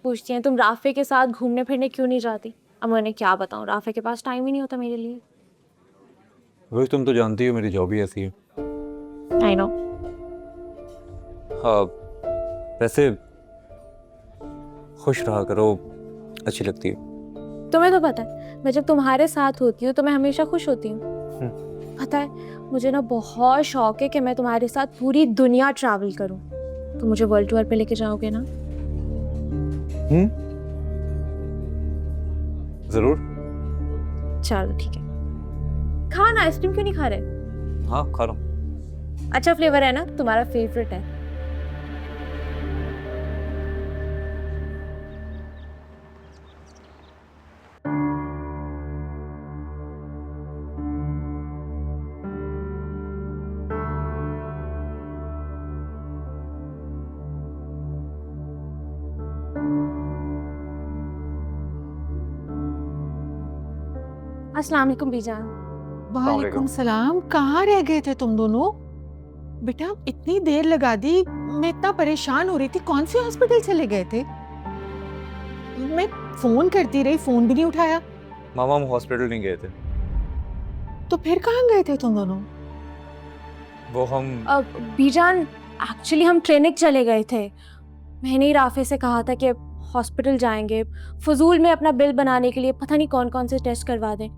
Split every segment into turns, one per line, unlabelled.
पूछती हैं तुम राफे के साथ घूमने फिरने क्यों नहीं जाती। अब मैं उन्हें क्या बताऊँ, राफे के पास टाइम ही नहीं होता मेरे लिए।
रोज तुम तो जानती हो मेरी जॉब ही ऐसी है।
I know.
हाँ, वैसे खुश रहा करो, अच्छी लगती है।
तुम्हें तो पता है मैं जब तुम्हारे साथ होती हूँ तो मैं हमेशा खुश होती हूँ। पता है मुझे ना बहुत शौक है कि मैं तुम्हारे साथ पूरी दुनिया ट्रैवल करूँ। तो मुझे वर्ल्ड टूर पे लेके जाओगे ना?
जरूर।
चलो ठीक है। खा ना, आइसक्रीम क्यों नहीं खा रहे?
हाँ खा रहा हूँ।
अच्छा फ्लेवर है ना, तुम्हारा फेवरेट है। अस्सलाम वालेकुम बीजान।
वालेकुम सलाम। कहाँ रह गए थे तुम दोनों? बेटा इतनी देर लगा दी, मैं इतना परेशान हो रही थी। कौन से हॉस्पिटल चले गए थे? मैं फोन करती रही, फोन भी नहीं उठाया।
मामा हम हॉस्पिटल नहीं गए थे।
तो फिर कहाँ गए थे तुम दोनों?
वो हम
बीजान एक्चुअली हम क्लिनिक चले गए थे। मैंने ही राफे से कहा था कि हॉस्पिटल जाएंगे, फजूल में अपना बिल बनाने के लिए पता नहीं कौन कौन से टेस्ट करवा दें।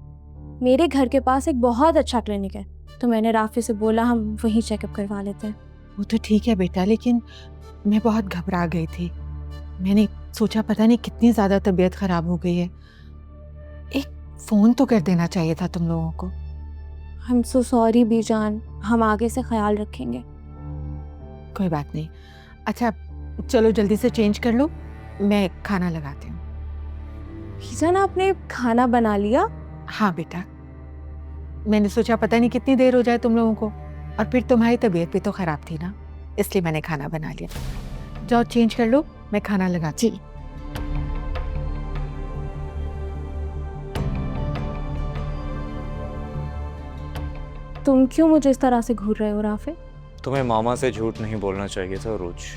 मेरे घर के पास एक बहुत अच्छा क्लिनिक है, तो मैंने राफे से बोला हम वहीं चेकअप करवा लेते हैं।
वो तो ठीक है बेटा, लेकिन मैं बहुत घबरा गई थी। मैंने सोचा पता नहीं कितनी ज्यादा तबीयत खराब हो गई है। एक फोन तो कर देना चाहिए था तुम लोगों को।
आई एम सो सॉरी बीजान, हम आगे से ख्याल रखेंगे।
कोई बात नहीं। अच्छा चलो जल्दी से चेंज कर लो, मैं खाना लगाती हूँ।
बीजान आपने खाना बना लिया?
हाँ बेटा, मैंने सोचा पता नहीं कितनी देर हो जाए तुम लोगों को, और फिर तुम्हारी तबीयत भी तो खराब थी ना, इसलिए मैंने खाना बना लिया। जाओ चेंज कर लो, मैं खाना लगाती हूँ।
तुम क्यों मुझे इस तरह से घूर रहे हो राफे?
तुम्हें मामा से झूठ नहीं बोलना चाहिए था रोज।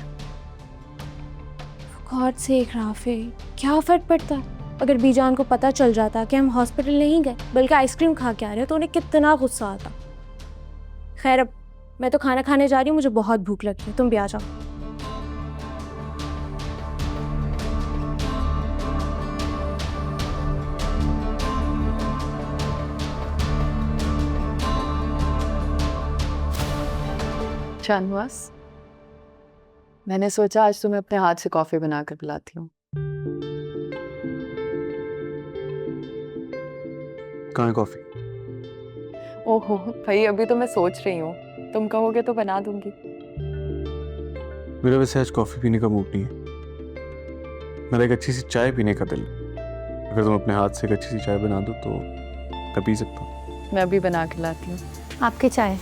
गॉड सेक राफे, क्या फर्क पड़ता है अगर बीजान को पता चल जाता कि हम हॉस्पिटल नहीं गए बल्कि आइसक्रीम खा के आ रहे हो, तो उन्हें कितना गुस्सा आता। खैर अब मैं तो खाना खाने जा रही हूँ, मुझे बहुत भूख लगी है, तुम भी आ जाओ।
शाहनवाज, मैंने सोचा आज तुम्हें अपने हाथ से कॉफी बनाकर पिलाती हूँ।
कहाँ है कॉफी?
ओहो भाई, अभी तो मैं सोच रही हूँ, तुम कहोगे तो बना दूंगी।
मेरा वैसे आज कॉफ़ी पीने का मूड नहीं है। मेरा एक अच्छी सी चाय पीने का दिल है। अगर तुम अपने हाथ से एक अच्छी सी चाय बना दो तो मैं पी सकता हूँ।
मैं अभी बना के लाती हूँ।
आपकी चाय।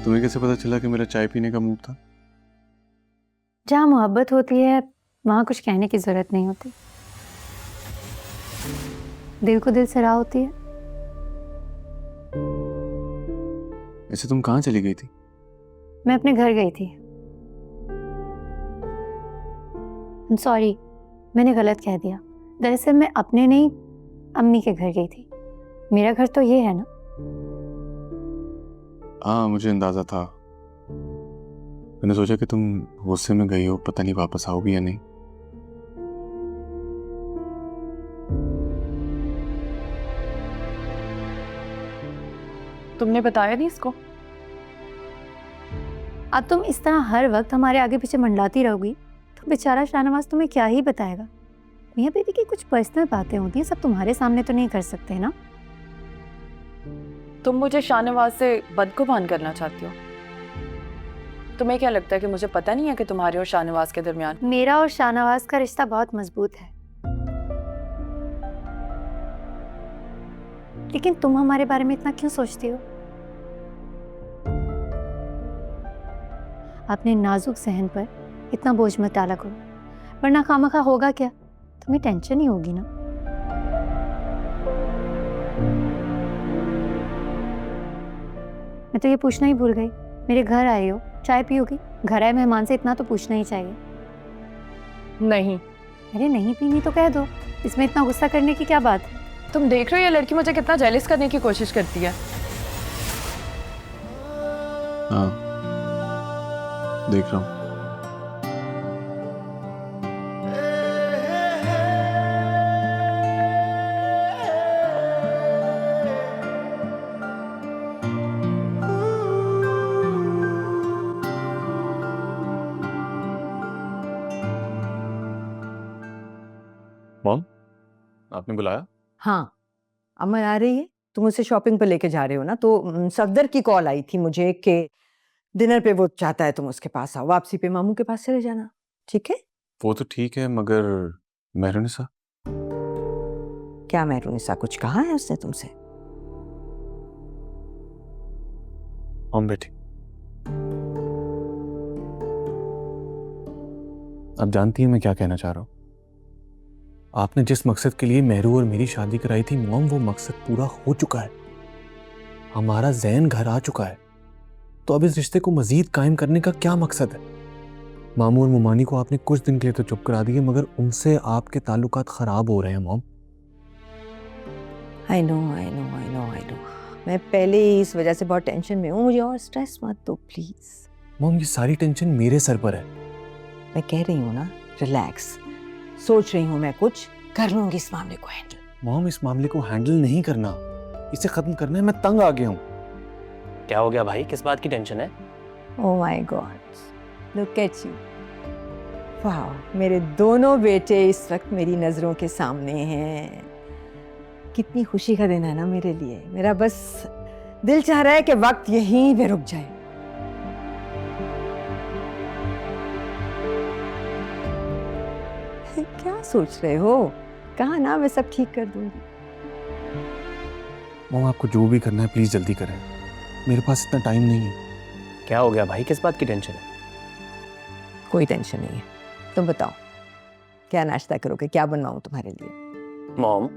तुम्हें कैसे पता चला कि मेरा चाय पीने का मूड था?
जहाँ मोहब्बत होती है वहाँ कुछ कहने की जरूरत नहीं होती। दिल को दिल से राह होती है।
ऐसे तुम कहाँ चली गई थी?
मैं अपने घर गई थी। सॉरी, मैंने गलत कह दिया। दरअसल मैं अपने नहीं, अम्मी के घर गई थी। मेरा घर तो ये है ना।
हाँ मुझे अंदाजा था। मैंने सोचा कि तुम गुस्से में गई हो, पता नहीं वापस आओगी या नहीं।
तुमने बताया नहीं इसको?
अब तुम इस तरह हर वक्त हमारे आगे पीछे मंडलाती रहोगी तो बेचारा शाहनवाज तुम्हें क्या ही बताएगा। मियाँ बीवी की कुछ पर्सनल बातें होती हैं, सब तुम्हारे सामने तो नहीं कर सकते ना।
तुम मुझे शाहनवाज से बदगुमान करना चाहती हो? तुम्हें क्या लगता है कि मुझे पता नहीं है कि तुम्हारे और शाहनवाज के दरमियान?
मेरा और शाहनवाज का रिश्ता बहुत मजबूत है, लेकिन तुम हमारे बारे में इतना क्यों सोचती हो? अपने नाजुक सहन पर इतना बोझ मत डाला करो, वरना खामखा होगा क्या, तुम्हें टेंशन ही होगी ना। मैं तो ये पूछना ही भूल गई, मेरे घर आए हो, चाय पियोगी? घर आए मेहमान से इतना तो पूछना ही चाहिए।
नहीं।
अरे नहीं पीनी तो कह दो, इसमें इतना गुस्सा करने की क्या बात है?
तुम देख रहे हो ये लड़की मुझे कितना जेलस करने की कोशिश करती है।
हाँ, देख रहा हूँ। मॉम, आपने बुलाया?
हाँ, अमन आ रही है। तुम उसे शॉपिंग पर लेके जा रहे हो ना, तो सफदर की कॉल आई थी मुझे कि डिनर पे वो चाहता है तुम उसके पास आओ, वापसी पे मामू के पास चले जाना, ठीक है?
वो तो ठीक है, मगर मेहरुनिसा?
क्या मेहरुनिसा, कुछ कहा है उसने तुमसे?
मॉम बेटी, अब जानती है मैं क्या कहना चाह रहा हूँ। आपने जिस मकसद के लिए मेहरू और मेरी शादी कराई थी मॉम, वो मकसद पूरा हो चुका है। हमारा ज़ैन घर आ चुका है, तो अब इस रिश्ते को मजीद कायम करने का क्या मकसद है? मामू और मुमानी को आपने कुछ दिन के लिए तो चुप करा दिए, मगर उनसे आपके ताल्लुकात खराब हो रहे हैं मॉम।
I know. मैं पहले ही इस वजह से बहुत टेंशन में हूँ, मुझे और स्ट्रेस मत दो प्लीज।
मॉम, ये सारी टेंशन मेरे सर पर है।
मैं कह रही हूँ ना, रिलैक्स। सोच रही हूँ मैं कुछ कर लूंगी इस मामले को हैंडल।
मॉम, इस मामले को हैंडल नहीं करना, इसे खत्म करना है। मैं तंग आ गया हूँ।
क्या हो गया भाई, किस बात की टेंशन है?
Oh my God, look at you. वाह, मेरे दोनों बेटे इस वक्त मेरी नजरों के सामने हैं। कितनी खुशी का दिन है ना मेरे लिए। मेरा बस दिल चाह रहा है कि वक्त यहीं पे रुक जाए। क्या सोच रहे हो? कहा ना मैं सब ठीक कर दूंगी।
मॉम, आपको जो भी करना है प्लीज जल्दी करें, मेरे पास इतना टाइम नहीं है।
क्या हो गया भाई, किस बात की टेंशन है?
कोई टेंशन नहीं है। तुम बताओ क्या नाश्ता करोगे, क्या बनवाऊं तुम्हारे लिए?
मॉम,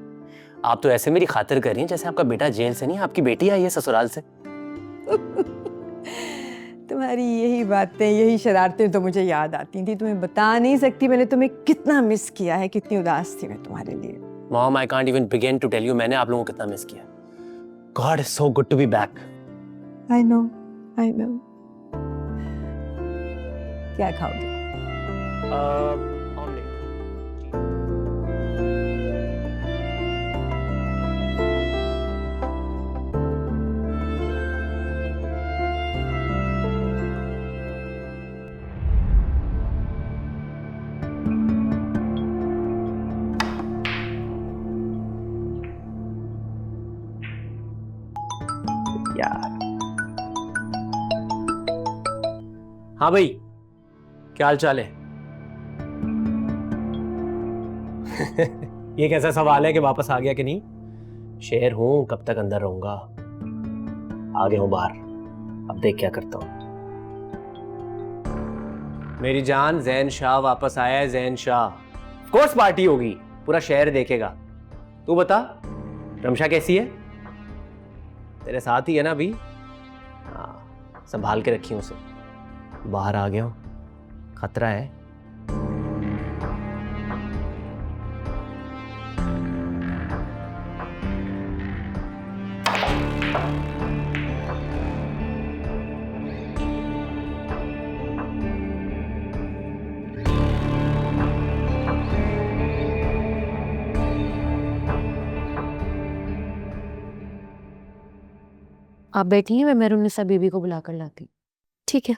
आप तो ऐसे मेरी खातिर कर रही हैं जैसे आपका बेटा जेल से नहीं, आपकी बेटी आई है ससुराल से।
तुम्हारी यही बातें, यही शरारतें तो मुझे याद आती थी। तुम्हें बता नहीं सकती मैंने तुम्हें कितना मिस किया है, कितनी उदास थी मैं तुम्हारे लिए।
Mom, I can't even begin to tell you मैंने आप लोगों को कितना मिस किया। God is so good to be back.
I know. क्या खाओगे?
ऑमलेट। यार, हाँ भाई, क्या हाल चाल है? ये कैसा सवाल है कि वापस आ गया कि नहीं? शेर हूं, कब तक अंदर रहूंगा? आ गया हूं बाहर, अब देख क्या करता हूं। मेरी जान, ज़ैन शाह वापस आया है। ज़ैन शाह, ऑफ कोर्स पार्टी होगी, पूरा शहर देखेगा। तू बता, रमशा कैसी है? तेरे साथ ही है ना अभी? हाँ, संभाल के रखी उसे। बाहर आ गया हूं, खतरा है।
आप बैठिए, मैं मेहरुनिसा बीबी को बुला कर लाती हूँ। ठीक है।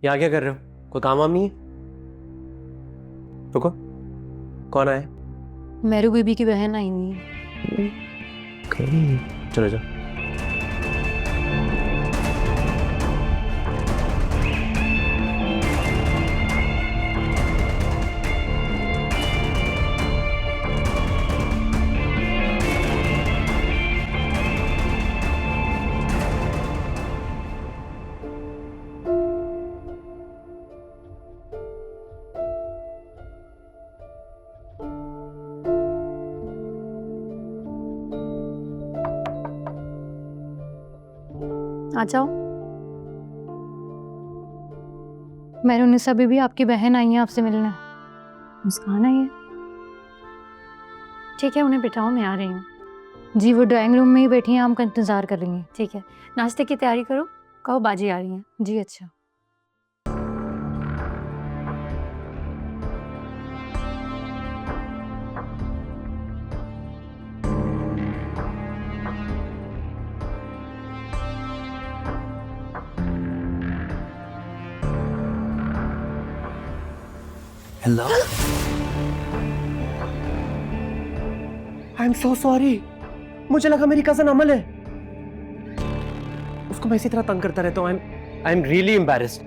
यहाँ क्या कर रहे हो? कोई काम वाम नहीं है? रुको, कौन आए?
मेहरू बीबी की बहन आई हुई है।
चलो जाओ।
आ जाओ। मेहरुन्निसा बीबी, आपकी बहन आई है आपसे मिलने। मुस्कान आई है? ठीक है, उन्हें बिठाओ, मैं आ रही हूँ। जी, वो ड्राइंग रूम में ही बैठी हैं, आपका इंतज़ार कर रही हैं। ठीक है, नाश्ते की तैयारी करो, कहो बाजी आ रही हैं। जी अच्छा।
Hello, I am so sorry. मुझे लगा मेरी कजन अमल है। उसको मैं इसी तरह तंग करता रहता हूँ। आई एम रियली एम्बैरेस्ड।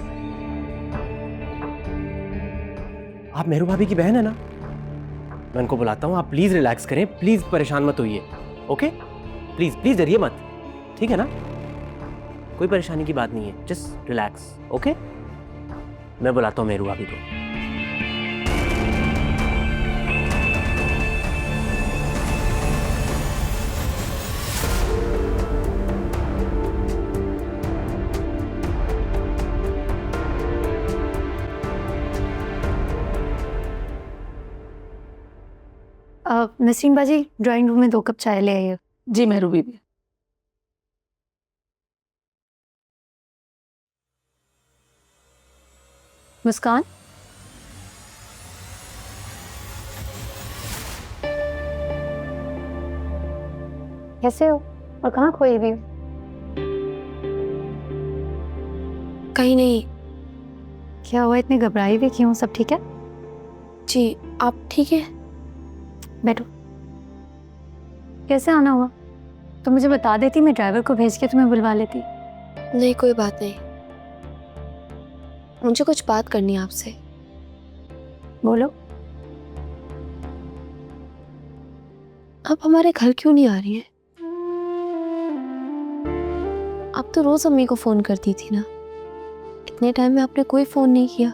आप मेहरू भाभी की बहन है ना? मैं उनको बुलाता हूँ, आप प्लीज रिलैक्स करें, प्लीज परेशान मत होइए। ओके, प्लीज प्लीज डरिए मत, ठीक है ना? कोई परेशानी की बात नहीं है, जस्ट रिलैक्स। ओके, मैं बुलाता हूँ मेहरू भाभी को।
नसरीन बाजी, ड्राइंग रूम में 2 कप चाय ले आइए।
जी मेहरू बीबी।
मुस्कान, कैसे हो और कहाँ खोई हुई हो?
कहीं नहीं।
क्या हुआ, इतनी घबराई हुई क्यों? सब ठीक है?
जी, आप ठीक है?
बैठो। कैसे आना हुआ? तो मुझे बता देती, मैं ड्राइवर को भेज के तुम्हें बुलवा लेती।
नहीं, कोई बात नहीं। मुझे कुछ बात करनी है आपसे।
बोलो।
आप हमारे घर क्यों नहीं आ रही हैं? आप तो रोज अम्मी को फोन करती थी ना। इतने टाइम में आपने कोई फोन नहीं किया।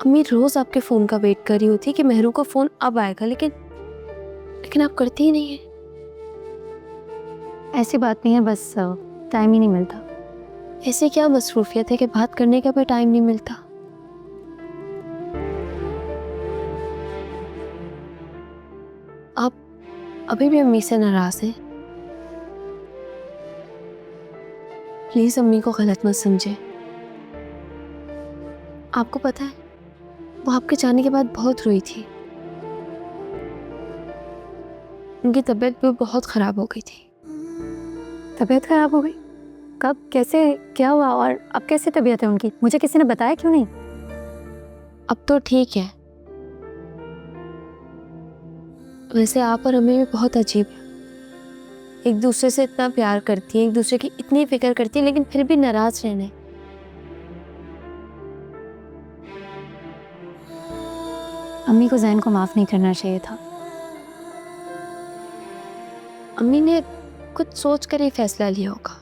अम्मी रोज आपके फोन का वेट कर रही होती कि मेहरू को फोन अब आएगा, लेकिन आप करती ही नहीं है।
ऐसी बात नहीं है, बस टाइम ही नहीं मिलता।
ऐसे क्या मसरूफियत है कि बात करने का भी टाइम नहीं मिलता? आप अभी भी अम्मी से नाराज हैं? प्लीज अम्मी को गलत मत समझे। आपको पता है, वो आपके जाने के बाद बहुत रोई थी। उनकी तबीयत भी बहुत खराब हो गई थी।
तबीयत खराब हो गई? कब, कैसे, क्या हुआ? और अब कैसे तबीयत है उनकी? मुझे किसी ने बताया क्यों नहीं?
अब तो ठीक है। वैसे आप और अम्मी भी बहुत अजीब है। एक दूसरे से इतना प्यार करती हैं, एक दूसरे की इतनी फिक्र करती हैं, लेकिन फिर भी नाराज रहने।
अम्मी को जैन को माफ नहीं करना चाहिए था।
अम्मी ने कुछ सोच कर ही फैसला लिया होगा।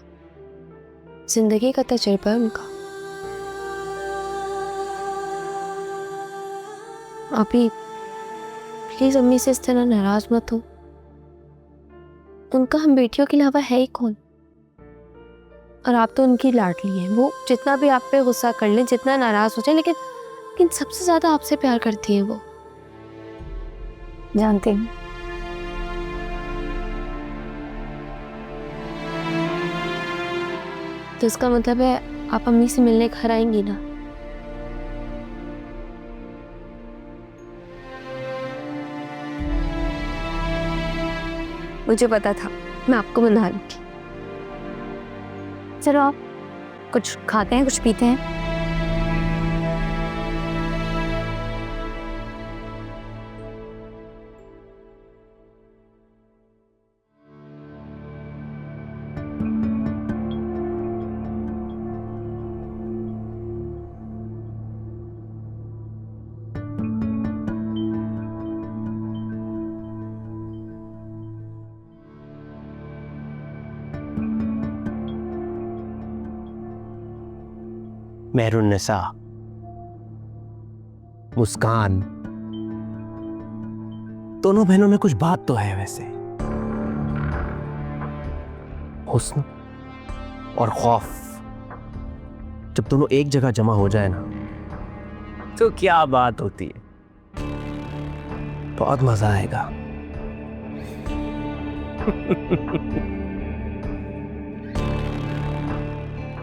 जिंदगी का तजुर्बा है उनका। अभी प्लीज अम्मी से इस तरह नाराज मत हो। उनका हम बेटियों के अलावा है ही कौन? और आप तो उनकी लाडली हैं। वो जितना भी आप पे गुस्सा कर लें, जितना नाराज हो जाए, लेकिन सबसे ज्यादा आपसे प्यार करती हैं वो।
जानती हूँ।
तो इसका मतलब है आप अम्मी से मिलने घर आएंगी ना? मुझे पता था, मैं आपको मना लूंगी।
चलो, आप कुछ खाते हैं, कुछ पीते हैं।
मेहरुन्निसा, मुस्कान, दोनों बहनों में कुछ बात तो है वैसे। हुस्न और खौफ जब दोनों एक जगह जमा हो जाए ना, तो क्या बात होती है। बहुत मजा आएगा।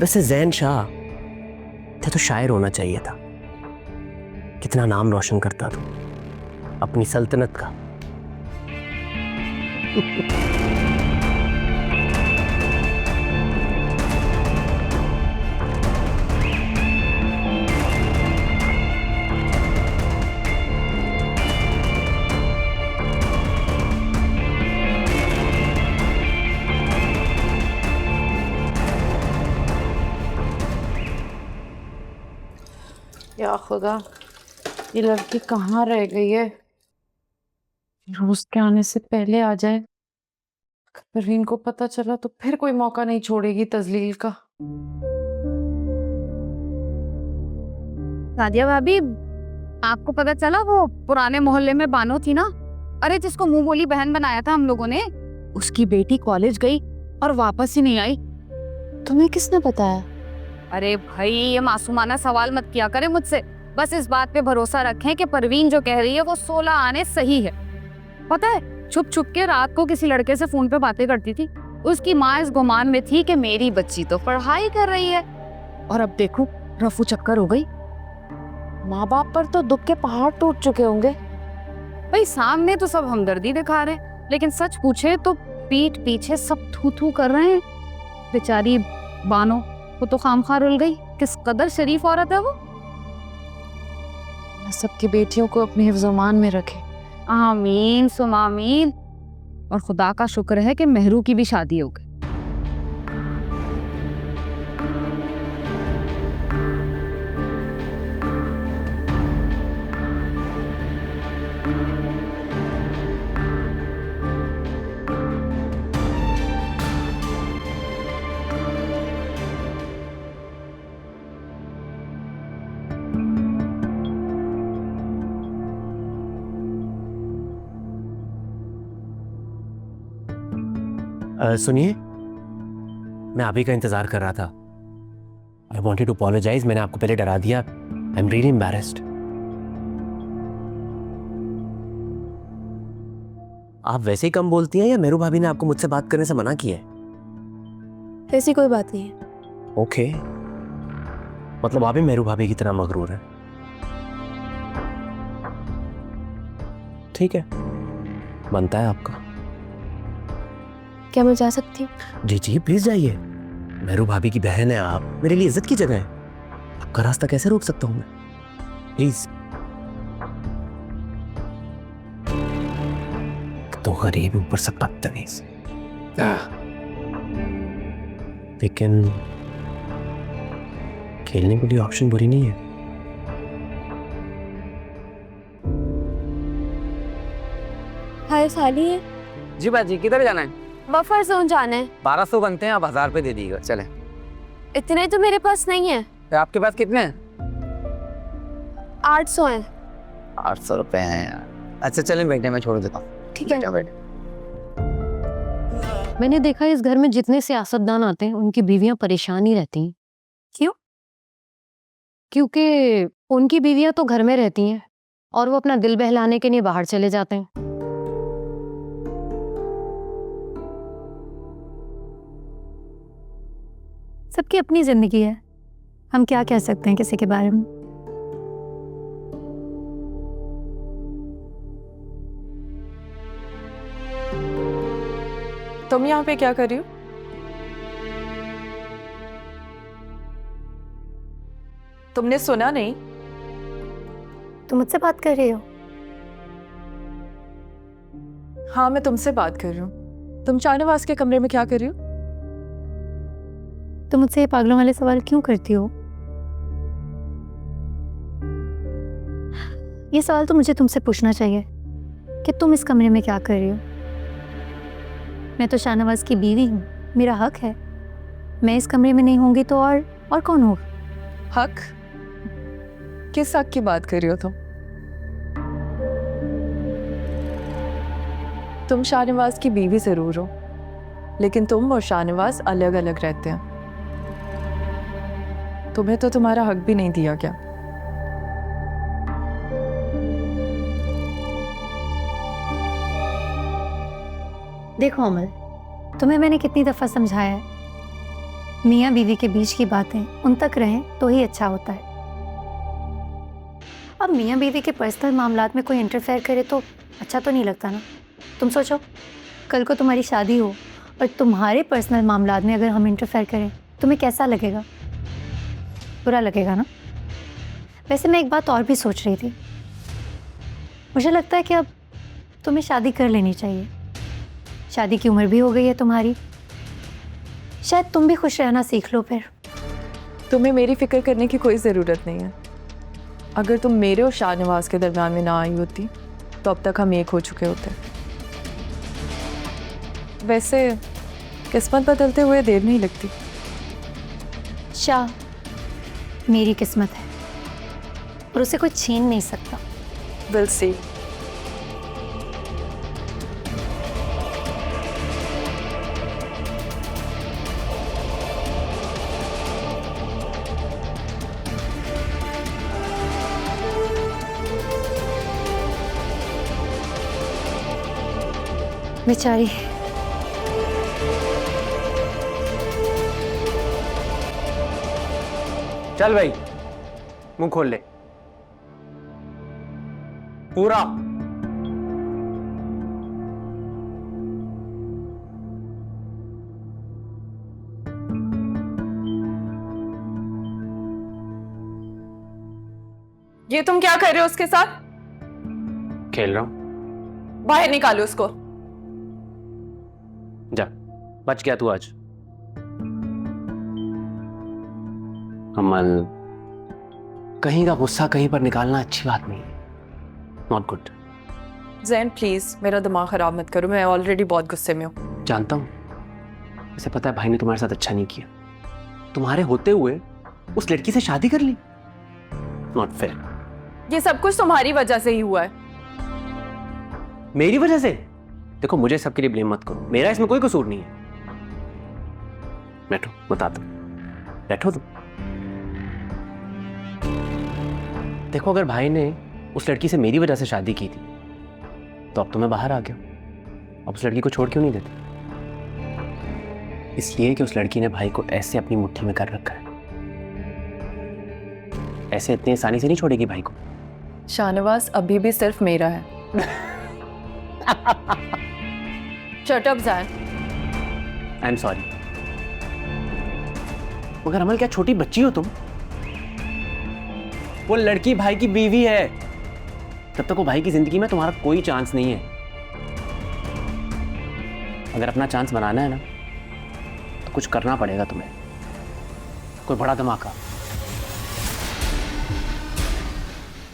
वैसे ज़ैन शाह थे तो शायर होना चाहिए था। कितना नाम रोशन करता तू अपनी सल्तनत का।
या खुदा, ये लड़की कहाँ रह गई है? रोज के आने से पहले आ जाए। परवीन को पता चला तो फिर कोई मौका नहीं छोड़ेगी तजलील का।
सादिया भाभी, आपको पता चला वो पुराने मोहल्ले में बानो थी ना, अरे जिसको मुंह बोली बहन बनाया था हम लोगों ने, उसकी बेटी कॉलेज गई और वापस ही नहीं आई।
तुम्हें किसने बताया?
अरे भाई, ये मासूमाना सवाल मत किया करे मुझसे। बस इस बात पे भरोसा रखें कि परवीन जो कह रही है वो 16 आने सही है। पता है, छुप छुप के रात को किसी लड़के से फोन पे बातें करती थी। उसकी माँ इस गुमान में थी कि मेरी बच्ची तो पढ़ाई कर रही है, और अब देखो रफू चक्कर हो गई।
माँ बाप पर तो दुख के पहाड़ टूट चुके होंगे।
भाई सामने तो सब हमदर्दी दिखा रहे हैं, लेकिन सच पूछे तो पीठ पीछे सब थू थू कर रहे हैं। बेचारी बानो वो तो खामखा रुल गई। किस कदर शरीफ औरत है वो।
सबकी बेटियों को अपने हिफ्ज़-ओ-मान में रखे।
आमीन सुम आमीन। और खुदा का शुक्र है कि मेहरू की भी शादी हो गई।
सुनिए, मैं आप ही का इंतजार कर रहा था। I wanted to apologise. मैंने आपको पहले डरा दिया। I am really embarrassed. आप वैसे ही कम बोलती हैं या मेरू भाभी ने आपको मुझसे बात करने से मना किया है?
ऐसी कोई बात नहीं है।
ओके, मतलब आप भी मेरू भाभी की तरह मगरूर हैं। ठीक है, बनता है आपका।
क्या मैं जा सकती हूँ?
जी जी प्लीज जाइए। मेरू भाभी की बहन है आप, मेरे लिए इज्जत की जगह है। आपका रास्ता कैसे रोक सकता हूँ मैं? प्लीज। तो गरीब ऊपर से बदतमीज। लेकिन खेलने के लिए ऑप्शन बुरी नहीं है।
हाय साली है।
जी बाजी, किधर जाना है?
बफर जोन जाना है।
1200 बनते हैं, आप 1000 रुपए दे दीजिएगा। चले।
इतने तो मेरे पास नहीं है।
आपके पास कितने हैं?
800 है।
800 रुपए हैं यार। अच्छा चलें, बैठे, मैं छोड़ देता हूँ।
ठीक है।
बैठे।
मैंने देखा इस घर में जितने सियासतदान आते हैं उनकी बीवियां परेशान ही रहती हैं। क्यों? क्योंकि उनकी बीवियां तो घर में रहती हैं और वो अपना दिल बहलाने के लिए बाहर चले जाते हैं। सबकी अपनी जिंदगी है, हम क्या कह सकते हैं किसी के बारे में।
तुम यहाँ पे क्या कर रही हो? तुमने सुना नहीं?
तुम मुझसे बात कर रही हो?
हाँ, मैं तुमसे बात कर रही हूँ। तुम शाहनवाज के कमरे में क्या कर रही हो?
तुम मुझसे ये पागलों वाले सवाल क्यों करती हो? ये सवाल तो मुझे तुमसे पूछना चाहिए कि तुम इस कमरे में क्या कर रही हो। मैं तो शाहनवाज की बीवी हूँ, मेरा हक है। मैं इस कमरे में नहीं होंगी तो और कौन होगा?
हक? किस हक की बात कर रही हो तुम? तुम शाहनवाज की बीवी जरूर हो,
लेकिन तुम और शाहनवाज अलग अलग रहते हैं। तुम्हें तो तुम्हारा हक भी नहीं दिया गया।
देखो अमल, तुम्हें मैंने कितनी दफ़ा समझाया है, मियाँ बीवी के बीच की बातें उन तक रहें तो ही अच्छा होता है। अब मियाँ बीवी के पर्सनल मामलात में कोई इंटरफेयर करे तो अच्छा तो नहीं लगता ना। तुम सोचो, कल को तुम्हारी शादी हो और तुम्हारे पर्सनल मामलात में अगर हम इंटरफेयर करें, तुम्हें कैसा लगेगा? बुरा लगेगा ना। वैसे मैं एक बात और भी सोच रही थी, मुझे लगता है कि अब तुम्हें शादी कर लेनी चाहिए। शादी की उम्र भी हो गई है तुम्हारी, शायद तुम भी खुश रहना सीख लो फिर।
तुम्हें मेरी फिक्र करने की कोई ज़रूरत नहीं है। अगर तुम मेरे और शाहनवाज के दरमियान में ना आई होती तो अब तक हम एक हो चुके होते। वैसे किस्मत बदलते हुए देर नहीं लगती।
शाह मेरी किस्मत है और उसे कोई छीन नहीं सकता।
Will see.
बेचारी।
चल भाई, मुंह खोल ले पूरा।
ये तुम क्या कर रहे हो उसके साथ?
खेल रहा हूं।
बाहर निकालो उसको।
जा, बच गया तू आज। अमल, कहीं का गुस्सा कहीं पर निकालना अच्छी बात नहीं है। Not good.
जैन प्लीज मेरा दिमाग खराब मत करो, मैं ऑलरेडी बहुत गुस्से में हूँ।
जानता हूं, इसे पता है भाई ने तुम्हारे साथ अच्छा नहीं किया। तुम्हारे होते हुए उस लड़की से शादी कर ली। Not fair.
ये सब कुछ तुम्हारी वजह से ही हुआ है।
मेरी वजह से? देखो, मुझे सबके लिए ब्लेम मत करो, मेरा इसमें कोई कसूर नहीं है। बैठो, बता दो। बैठो तुम। देखो, अगर भाई ने उस लड़की से मेरी वजह से शादी की थी तो अब तो मैं बाहर आ गया। अब उस लड़की को छोड़ क्यों नहीं देते? इसलिए कि उस लड़की ने भाई को ऐसे अपनी मुट्ठी में कर रखा है। ऐसे इतनी आसानी से नहीं छोड़ेगी भाई को।
शाहनवाज अभी भी सिर्फ मेरा है। Shut up Jain.
I am sorry. मगर अमल, क्या छोटी बच्ची हो तुम? वो लड़की भाई की बीवी है। तब तक वो भाई की जिंदगी में तुम्हारा कोई चांस नहीं है। अगर अपना चांस बनाना है ना तो कुछ करना पड़ेगा तुम्हें, कोई बड़ा धमाका।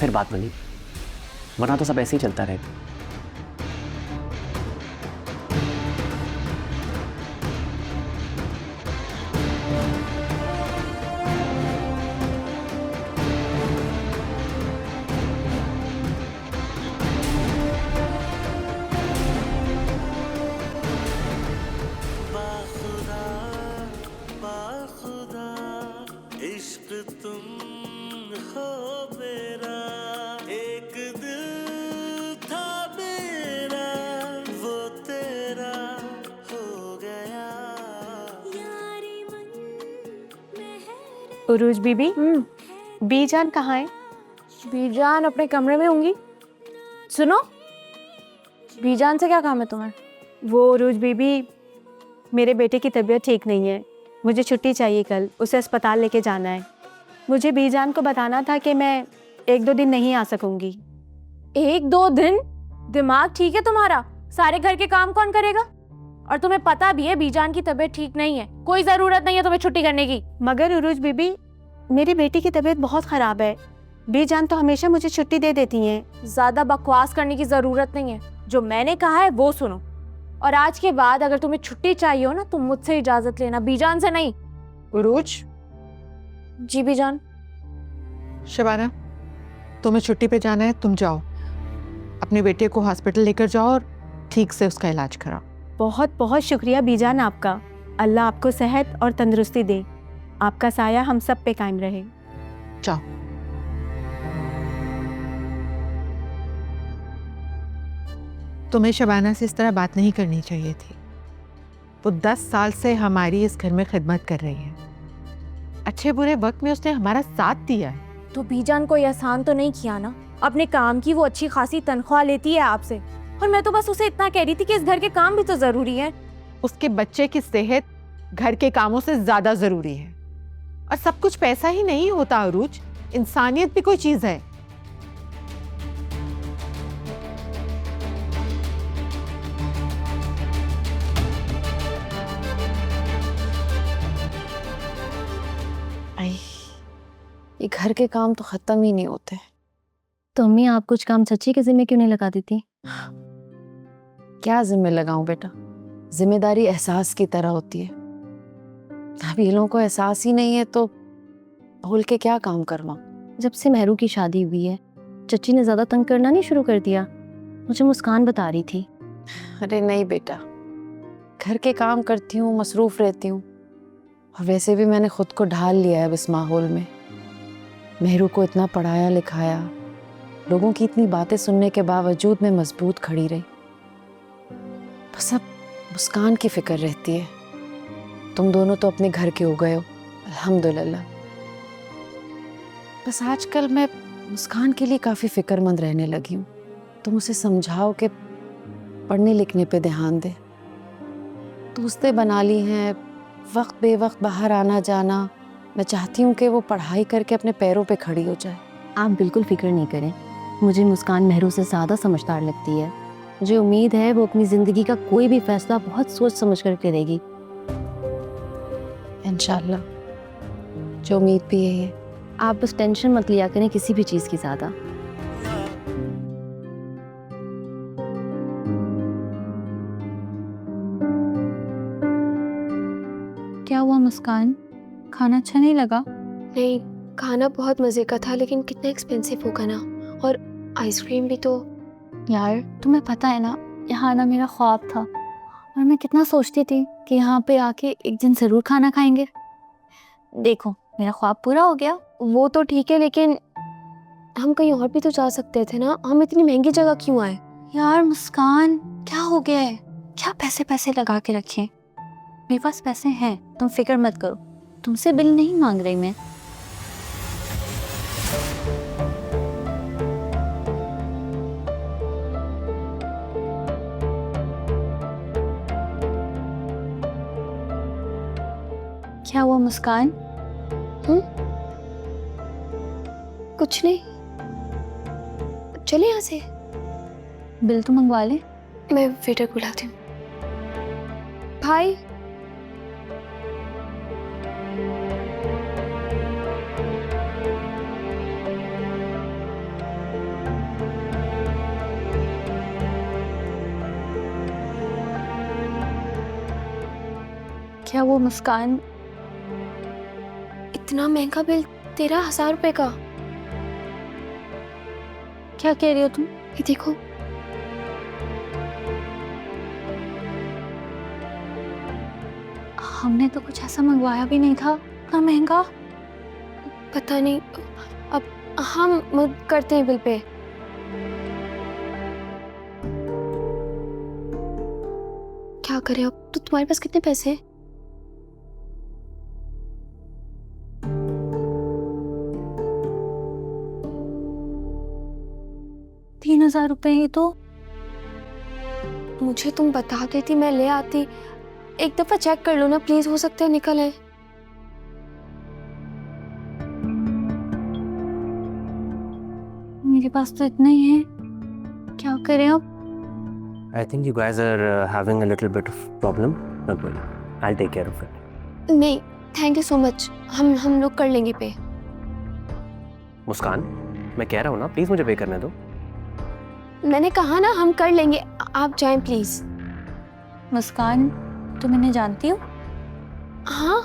फिर बात बनी, वरना तो सब ऐसे ही चलता रहेगा।
उरूज बीबी, बीजान कहाँ है? बीजान अपने कमरे में होंगी। सुनो, बीजान से क्या काम है तुम्हें? वो उरूज बीबी, मेरे बेटे की तबीयत ठीक नहीं है, मुझे छुट्टी चाहिए कल, उसे अस्पताल लेके जाना है। मुझे बीजान को बताना था कि मैं 1-2 दिन नहीं आ सकूंगी। 1-2 दिन? दिमाग ठीक है तुम्हारा? सारे घर के काम कौन करेगा? और तुम्हें पता भी है बीजान की तबीयत ठीक नहीं है, कोई जरूरत नहीं है तुम्हें छुट्टी करने की। मगर उरूज बीबी, मेरी बेटी की तबीयत बहुत खराब है, बीजान तो हमेशा मुझे छुट्टी दे देती हैं। ज्यादा बकवास करने की जरूरत नहीं है, जो मैंने कहा है वो सुनो। और आज के बाद अगर तुम्हें छुट्टी चाहिए हो ना, तुम मुझसे इजाजत लेना, बीजान से नहीं।
उरूज।
जी बीजान।
शबाना, तुम्हें छुट्टी पे जाना है, तुम जाओ, अपने बेटे को हॉस्पिटल लेकर जाओ और ठीक से उसका इलाज कराओ।
बहुत बहुत शुक्रिया बीजान आपका। अल्लाह आपको सेहत और तंदुरुस्ती दे। आपका साया हम सब पे कायम रहे।
जाओ। तुम्हें शबाना से इस तरह बात नहीं करनी चाहिए थी। वो 10 साल से हमारी इस घर में खिदमत कर रही है। अच्छे बुरे वक्त में उसने हमारा साथ दिया है।
तो बीजान को एहसान तो नहीं किया ना? अपने काम की वो अच्छी खासी तनख्वाह लेती है आपसे, और मैं तो बस उसे इतना कह रही थी कि इस घर के काम भी तो जरूरी है।
उसके बच्चे की सेहत घर के कामों से ज्यादा जरूरी है। और सब कुछ पैसा ही नहीं होता अरूज, इंसानियत भी कोई चीज है।
ये घर के काम तो खत्म ही नहीं होते।
तो अम्मी आप कुछ काम चची के जिम्मे क्यों नहीं लगा देती?
क्या जिम्मे लगाऊं बेटा, जिम्मेदारी एहसास की तरह होती है। अब ये लोगों को एहसास ही नहीं है तो भूल के क्या काम करवाऊं।
जब से मेहरू की शादी हुई है चची ने ज्यादा तंग करना नहीं शुरू कर दिया? मुझे मुस्कान बता रही थी।
अरे नहीं बेटा, घर के काम करती हूँ, मसरूफ रहती हूँ, और वैसे भी मैंने खुद को ढाल लिया है अब इस माहौल में। मेहरू को इतना पढ़ाया लिखाया, लोगों की इतनी बातें सुनने के बावजूद मैं मजबूत खड़ी रही। बस अब मुस्कान की फिक्र रहती है। तुम दोनों तो अपने घर के हो गए हो, अल्हम्दुलिल्लाह। बस आजकल मैं मुस्कान के लिए काफ़ी फिक्रमंद रहने लगी हूँ। तुम उसे समझाओ कि पढ़ने लिखने पे ध्यान दे। दोस्तें बना ली हैं, वक्त बेवक्त बाहर आना जाना। मैं चाहती हूँ कि वो पढ़ाई करके अपने पैरों पे खड़ी हो जाए।
आप बिल्कुल फिक्र नहीं करें, मुझे मुस्कान मेहरू से ज़्यादा समझदार लगती है। मुझे उम्मीद है वो अपनी ज़िंदगी का कोई भी फैसला बहुत सोच समझ कर करेगी।
इंशाल्लाह, जो उम्मीद भी यही है।
आप बस टेंशन मत लिया करें किसी भी चीज़ की ज़्यादा।
क्या हुआ मुस्कान, खाना अच्छा नहीं लगा?
नहीं, खाना बहुत मज़े का था, लेकिन कितना एक्सपेंसिव होगा ना, और आइसक्रीम भी तो।
यार तुम्हें पता है ना, यहाँ आना मेरा ख्वाब था, और मैं कितना सोचती थी कि यहाँ पे आके एक दिन ज़रूर खाना खाएंगे। देखो मेरा ख्वाब पूरा हो गया।
वो तो ठीक है, लेकिन हम कहीं और भी तो जा सकते थे ना। हम इतनी महंगी जगह क्यों आए?
यार मुस्कान, क्या हो गया है? क्या पैसे पैसे लगा के रखे? मेरे पास पैसे हैं, तुम फिक्र मत करो। तुमसे बिल नहीं मांग रही मैं। क्या हुआ मुस्कान?
कुछ नहीं, चले यहाँ से।
बिल तो मंगवा ले।
मैं वेटर को बुलाती हूँ। भाई,
क्या वो मुस्कान?
इतना महंगा बिल, 13,000 रुपए का।
क्या कह रही हो तुम?
ये देखो।
हमने तो कुछ ऐसा मंगवाया भी नहीं था, इतना महंगा।
पता नहीं, अब हम करते हैं बिल पे। क्या करें अब? तो तुम्हारे पास कितने पैसे हैं?
₹3,000 ही तो।
मुझे तुम बता देती, मैं ले आती। एक दफा चेक कर लो ना प्लीज, हो सकता है निकल आए।
मेरे पास तो इतना ही है, क्या करें अब?
I think you guys are having a little bit of problem. Don't worry, I'll take care of it.
नहीं, थैंक यू सो मच। हम लोग कर लेंगे पे।
मुस्कान, मैं कह रहा हूँ ना, प्लीज मुझे पे करने दो।
मैंने कहा ना हम कर लेंगे, आप जाएं प्लीज।
मुस्कान, तुम इन्हें जानती हो?
हाँ,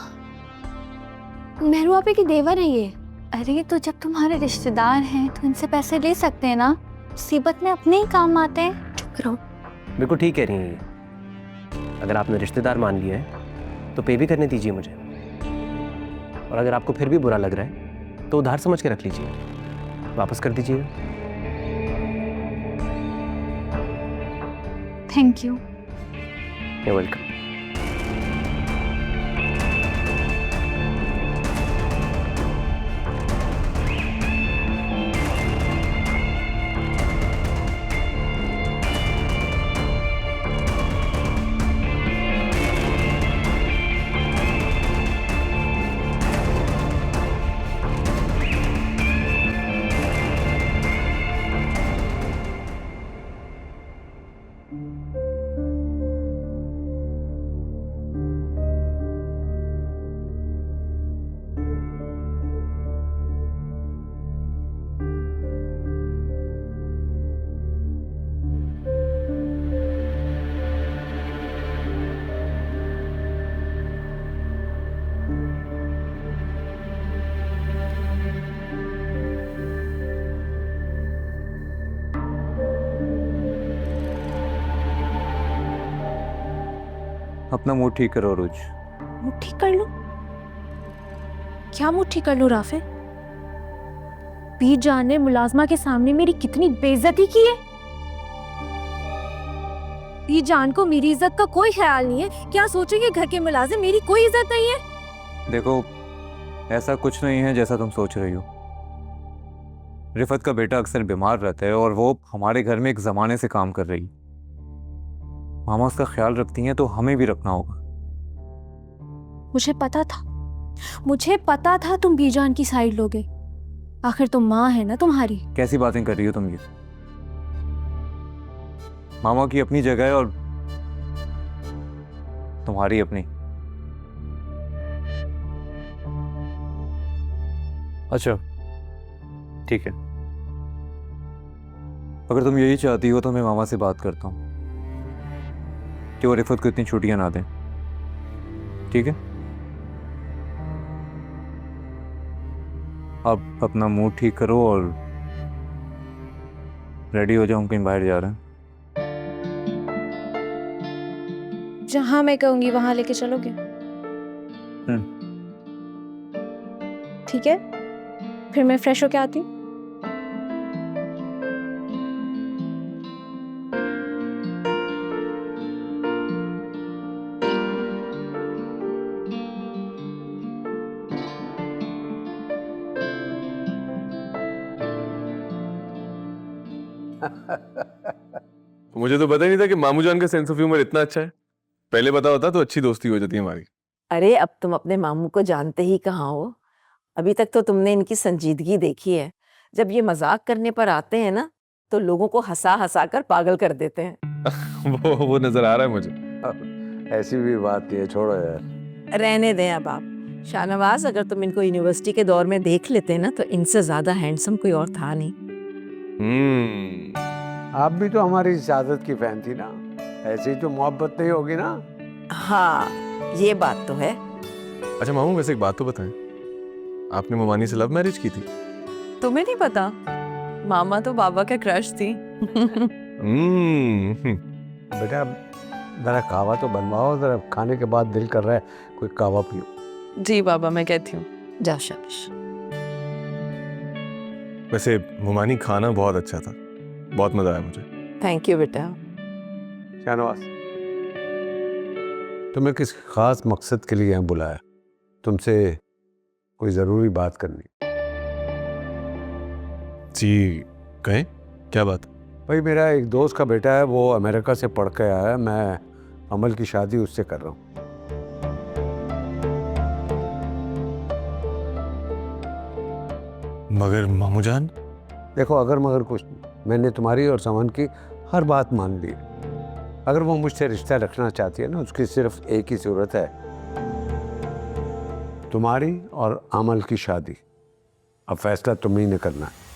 मेहरू आपे की देवर है ये।
अरे तो जब तुम्हारे रिश्तेदार हैं तो इनसे पैसे ले सकते हैं ना, मुसीबत में अपने ही काम आते हैं।
चुप रहो।
बिल्कुल ठीक कह रही हैं ये। अगर आपने रिश्तेदार मान लिया है तो पे भी करने दीजिए मुझे, और अगर आपको फिर भी बुरा लग रहा है तो उधार समझ के रख लीजिए, वापस कर दीजिए।
Thank you.
You're welcome.
अपना मूड ठीक करो रोज।
मुँह ठीक कर लूं? क्या मुँह ठीक कर लूं राफे? बीजान ने मुलाजमा के सामने मेरी कितनी बेइज्जती की है। बीजान को मेरी इज्जत का कोई ख्याल नहीं है। क्या सोचेंगे घर के मुलाजिम, मेरी कोई इज्जत नहीं है।
देखो, ऐसा कुछ नहीं है जैसा तुम सोच रही हो। रिफत का बेटा अक्सर बीमार रहता है और वो हमारे घर में एक जमाने से काम कर रही है। मामा उसका ख्याल रखती हैं तो हमें भी रखना होगा।
मुझे पता था तुम बीजान की साइड लोगे। आखिर तुम माँ है ना तुम्हारी।
कैसी बातें कर रही हो तुम ये? मामा की अपनी जगह है और तुम्हारी अपनी। अच्छा ठीक है, अगर तुम यही चाहती हो तो मैं मामा से बात करता हूँ कि वो रिफत को इतनी छुट्टियां ना दें। ठीक है, अब अपना मूड ठीक करो और रेडी हो जाओ, हम कहीं बाहर जा रहे हैं।
जहां मैं कहूंगी वहां लेके चलोगे? ठीक है, फिर मैं फ्रेश होके आती हूँ।
मुझे तो पता ही नहीं था कि मामू जान का सेंस ऑफ ह्यूमर इतना अच्छा है। पहले पता होता तो अच्छी दोस्ती हो जाती हमारी।
अरे अब तुम अपने मामू को जानते ही कहाँ हो। अभी तक तो तुमने इनकी संजीदगी देखी है। जब ये मजाक करने पर आते हैं ना तो लोगों को हंसा हंसा कर पागल कर देते हैं।
वो नजर आ रहा है मुझे।
ऐसी भी बात नहीं है, छोड़ो यार।
रहने दें अब आप। शाहनवाज, अगर तुम इनको यूनिवर्सिटी के दौर में देख लेते ना तो इनसे ज्यादा हैंडसम कोई और था नहीं।
आप भी तो हमारी इजाजत की फैन थी ना, ऐसी तो मोहब्बत नहीं होगी ना।
हाँ, ये बात तो है।
अच्छा मामू, वैसे एक बात तो बताएं, आपने मोमानी से लव मैरिज की थी?
तुम्हें नहीं पता? मामा तो बाबा का क्रश थी।
बेटा जरा कहवा तो बनवाओ, जरा खाने के बाद दिल कर रहा है कोई कहवा पियो।
जी बाबा, मैं कहती हूँ।
जा शाबाश।
वैसे मोमानी खाना बहुत अच्छा था, बहुत मजा आया मुझे।
थैंक यू बेटा।
शाहनवाज, तुम्हें किस खास मकसद के लिए यहाँ बुलाया? तुमसे कोई जरूरी बात करनी।
जी कहें, क्या बात?
भाई मेरा एक दोस्त का बेटा है, वो अमेरिका से पढ़ के आया है। मैं अमल की शादी उससे कर रहा हूँ।
मगर मामू जान?
देखो, अगर मगर कुछ नहीं, मैंने तुम्हारी और समन की हर बात मान ली। अगर वो मुझसे रिश्ता रखना चाहती है ना, उसकी सिर्फ एक ही जरूरत है, तुम्हारी और अमल की शादी। अब फैसला तुम्ही ने करना है।